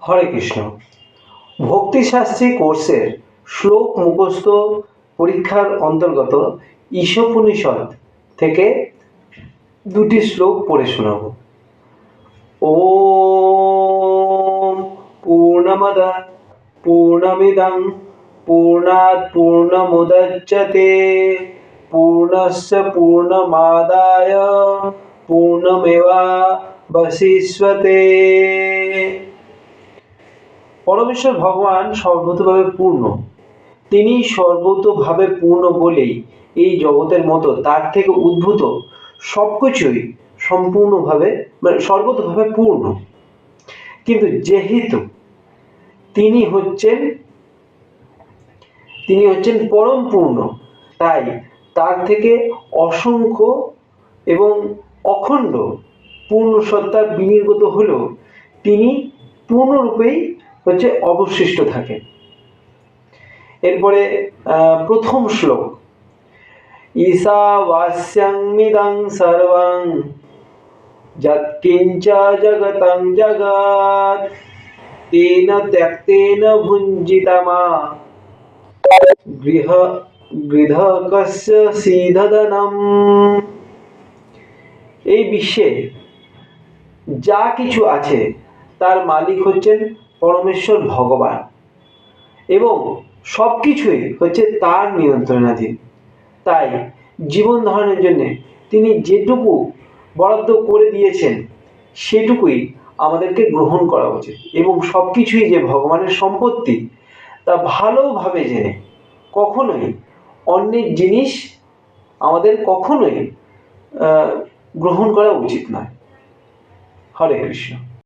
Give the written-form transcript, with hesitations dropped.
হরে কৃষ্ণ। ভক্তিশাস্ত্রী কোর্সের শ্লোক মুখস্থ পরীক্ষার অন্তর্গত ঈশোপনিষদ থেকে দুটি শ্লোক পড়ে শোনাব। ওম পূর্ণমদ পূর্ণমিদং পূর্ণাৎ পূর্ণমুদচ্যতে পূর্ণস্য পূর্ণমাদায় পূর্ণমেবাবশিষ্যতে। পরমেশ্বর ভগবান সর্বতোভাবে পূর্ণ। তিনি সর্বতোভাবে পূর্ণ বলেই এই জগতের মতো তার থেকে উদ্ভূত সবকিছুই সম্পূর্ণভাবে সর্বতোভাবে পূর্ণ। কিন্তু যেহেতু তিনি হচ্ছেন পরম পূর্ণ, তাই তার থেকে অসংখ্য এবং অখণ্ড পূর্ণ সত্তা বিনির্গত হলেও তিনি পূর্ণরূপেই অবশিষ্ট থাকেন। এরপরে প্রথম শ্লোক, ঈশাবাস্যমিদং সর্বং যৎকিঞ্চ জগতং জগৎ তেন ত্যক্তেন ভুঞ্জিতমা গৃহকস্য সিধদনম। এই বিশ্বে যা কিছু আছে তার মালিক হচ্ছেন পরমেশ্বর ভগবান এবং সব কিছুই তার নিয়ন্ত্রণাধীন। তাই জীবন ধারণের জন্য তিনি যেটুকু বরাদ্দ করে দিয়েছেন সেটুকুই আমাদেরকে গ্রহণ করা উচিত এবং সব কিছুই যে ভগবানের সম্পত্তি তা ভালোভাবে জেনে কখনোই অন্যের জিনিস আমাদের কখনোই গ্রহণ করা উচিত নয়। হরে কৃষ্ণ।